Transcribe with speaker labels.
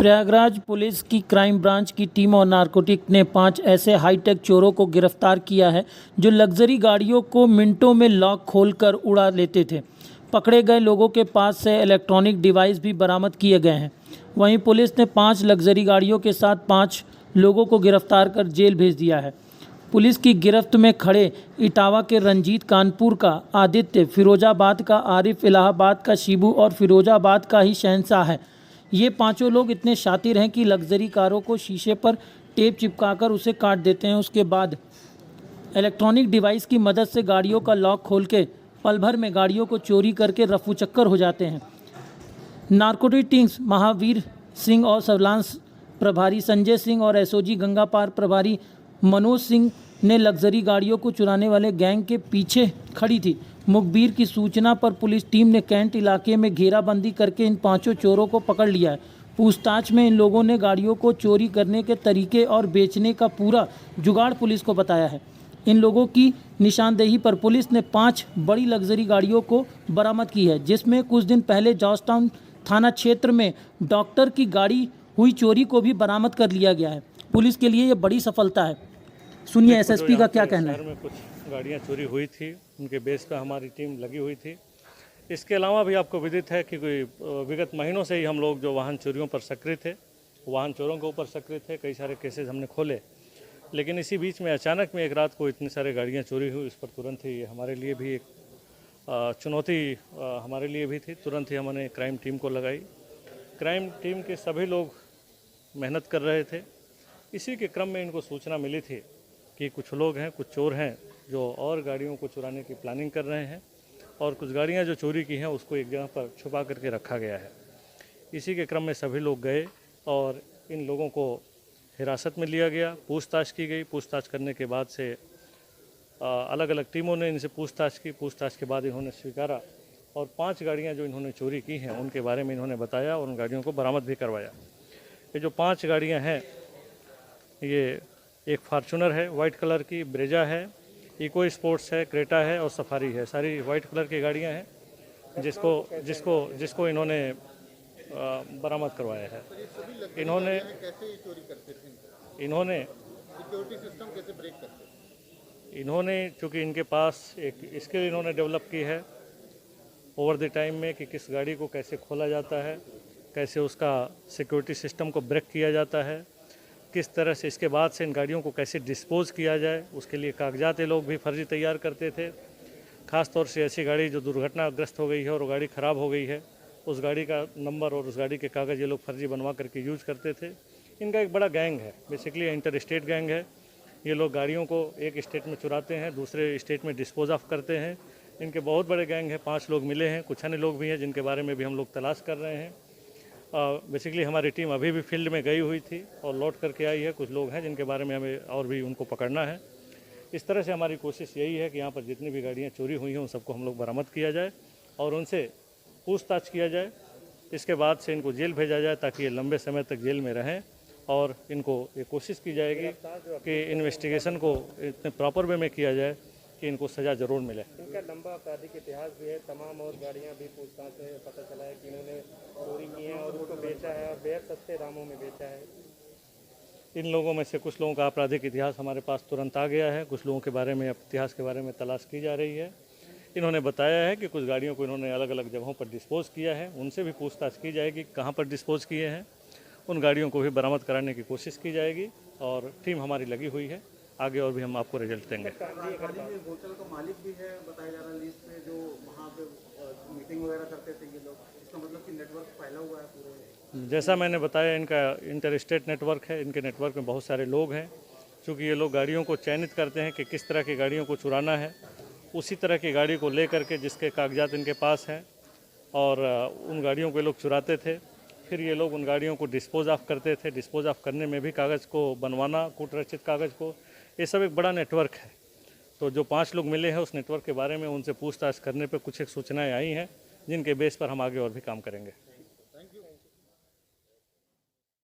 Speaker 1: Prayagraj police की crime branch की team और नारकोटिक ने 5 ऐसे हाईटेक चोरों को गिरफ्तार किया है जो लग्जरी गाड़ियों को मिनटों में लॉक खोलकर उड़ा लेते थे। पकड़े गए लोगों के पास से इलेक्ट्रॉनिक डिवाइस भी बरामद किए गए हैं। वहीं पुलिस ने 5 लग्जरी गाड़ियों के साथ 5 लोगों को गिरफ्तार कर जेल भेज दिया है। पुलिस की गिरफ्त में खड़े इटावा के रंजीत, कानपुर का आदित्य, फिरोजाबाद का आरिफ, इलाहाबाद का शिबू और फिरोजाबाद का ही शहंशाह है। ये पांचों लोग इतने शातिर हैं कि लग्जरी कारों को शीशे पर टेप चिपकाकर उसे काट देते हैं। उसके बाद इलेक्ट्रॉनिक डिवाइस की मदद से गाड़ियों का लॉक खोल के पल भर में गाड़ियों को चोरी करके रफू चक्कर हो जाते हैं। नारकोटिक टीम्स महावीर सिंह और सर्विलांस प्रभारी संजय सिंह और एसओजी गंगापार प्रभारी मनोज सिंह ने लग्जरी गाड़ियों को चुराने वाले गैंग के पीछे खड़ी थी। मुखबिर की सूचना पर पुलिस टीम ने कैंट इलाके में घेराबंदी करके इन 5 चोरों को पकड़ लिया है। पूछताछ में इन लोगों ने गाड़ियों को चोरी करने के तरीके और बेचने का पूरा जुगाड़ पुलिस को बताया है। इन लोगों की निशानदेही पर पुलिस ने 5 बड़ी लग्जरी गाड़ियों को बरामद की है, जिसमें कुछ दिन पहले जॉर्ज टाउन थाना क्षेत्र में डॉक्टर की गाड़ी हुई चोरी को भी बरामद कर लिया गया है। पुलिस के लिए ये बड़ी सफलता है। सुनिए एसएसपी का क्या कहना है।
Speaker 2: कुछ गाड़ियाँ चोरी हुई थी, उनके बेस पर हमारी टीम लगी हुई थी। इसके अलावा भी आपको विदित है कि कोई विगत महीनों से ही हम लोग जो वाहन चोरियों पर सक्रिय थे, वाहन चोरों के ऊपर सक्रिय थे, कई सारे केसेस हमने खोले। लेकिन इसी बीच में अचानक में एक रात को इतनी सारी गाड़ियाँ चोरी हुई, इस पर तुरंत ही हमारे लिए भी एक चुनौती हमारे लिए भी थी। तुरंत ही हमने क्राइम टीम को लगाई। क्राइम टीम के सभी लोग मेहनत कर रहे थे। इसी के क्रम में इनको सूचना मिली थी कि कुछ लोग हैं, कुछ चोर हैं जो और गाड़ियों को चुराने की प्लानिंग कर रहे हैं और कुछ गाड़ियां जो चोरी की हैं उसको एक जगह पर छुपा करके रखा गया है। इसी के क्रम में सभी लोग गए और इन लोगों को हिरासत में लिया गया, पूछताछ की गई। पूछताछ करने के बाद से अलग अलग टीमों ने इनसे पूछताछ की। पूछताछ के बाद इन्होंने स्वीकारा और 5 गाड़ियाँ जो इन्होंने चोरी की हैं उनके बारे में इन्होंने बताया और उन गाड़ियों को बरामद भी करवाया। ये जो 5 गाड़ियाँ हैं, ये एक फार्चूनर है वाइट कलर की, ब्रेजा है, इको स्पोर्ट्स है, क्रेटा है और सफारी है। सारी वाइट कलर की गाड़ियां हैं जिसको इन्होंने बरामद करवाया है। इन्होंने चूँकि इनके पास एक स्किल इन्होंने डेवलप की है ओवर द टाइम में कि किस गाड़ी को कैसे खोला जाता है, कैसे उसका सिक्योरिटी सिस्टम को ब्रेक किया जाता है, किस तरह से इसके बाद से इन गाड़ियों को कैसे डिस्पोज़ किया जाए, उसके लिए कागजात ये लोग भी फर्जी तैयार करते थे। ख़ास तौर से ऐसी गाड़ी जो दुर्घटनाग्रस्त हो गई है और वो गाड़ी ख़राब हो गई है, उस गाड़ी का नंबर और उस गाड़ी के कागज़ ये लोग फर्जी बनवा करके यूज़ करते थे। इनका एक बड़ा गैंग है, बेसिकली इंटर स्टेट गैंग है। ये लोग गाड़ियों को एक स्टेट में चुराते हैं, दूसरे स्टेट में डिस्पोज ऑफ करते हैं। इनके बहुत बड़े गैंग है। 5 लोग मिले हैं, कुछ अन्य लोग भी हैं जिनके बारे में भी हम लोग तलाश कर रहे हैं। बेसिकली हमारी टीम अभी भी फील्ड में गई हुई थी और लौट करके आई है। कुछ लोग हैं जिनके बारे में हमें और भी उनको पकड़ना है। इस तरह से हमारी कोशिश यही है कि यहाँ पर जितनी भी गाड़ियाँ चोरी हुई हैं उन सबको हम लोग बरामद किया जाए और उनसे पूछताछ किया जाए। इसके बाद से इनको जेल भेजा जाए ताकि ये लंबे समय तक जेल में रहें और इनको ये कोशिश की जाएगी कि इन्वेस्टिगेशन को इतने प्रॉपर वे में किया जाए कि इनको सज़ा ज़रूर मिले।
Speaker 3: इनका लंबा आपराधिक इतिहास भी है। तमाम और गाड़ियां भी पूछताछ में पता चला है कि इन्होंने चोरी की है और उसको बेचा है और बेहद सस्ते दामों में बेचा है।
Speaker 2: इन लोगों में से कुछ लोगों का आपराधिक इतिहास हमारे पास तुरंत आ गया है। कुछ लोगों के बारे में इतिहास के बारे में तलाश की जा रही है। इन्होंने बताया है कि कुछ गाड़ियों को इन्होंने अलग अलग जगहों पर डिस्पोज किया है। उनसे भी पूछताछ की जाएगी कहाँ पर डिस्पोज किए हैं। उन गाड़ियों को भी बरामद कराने की कोशिश की जाएगी और टीम हमारी लगी हुई है। आगे और भी हम आपको रिजल्ट देंगे।
Speaker 4: होटल का मालिक भी है बताया जा रहा है लिस्ट में, जो वहाँ पे मीटिंग वगैरह करते थे ये लोग। इसका मतलब कि नेटवर्क फैला हुआ है पूरे।
Speaker 2: जैसा मैंने बताया, इनका इंटर स्टेट नेटवर्क है। इनके नेटवर्क में बहुत सारे लोग हैं। चूँकि ये लोग गाड़ियों को चयनित करते हैं कि किस तरह की गाड़ियों को चुराना है, उसी तरह की गाड़ी को ले करके जिसके कागजात इनके पास हैं और उन गाड़ियों को ये लोग चुराते थे। फिर ये लोग उन गाड़ियों को डिस्पोज ऑफ करते थे। डिस्पोज ऑफ करने में भी कागज़ को बनवाना, कूटरचित कागज़ को, ये सब एक बड़ा नेटवर्क है। तो जो 5 लोग मिले हैं उस नेटवर्क के बारे में उनसे पूछताछ करने पर कुछ एक सूचनाएं आई हैं जिनके बेस पर हम आगे और भी काम करेंगे।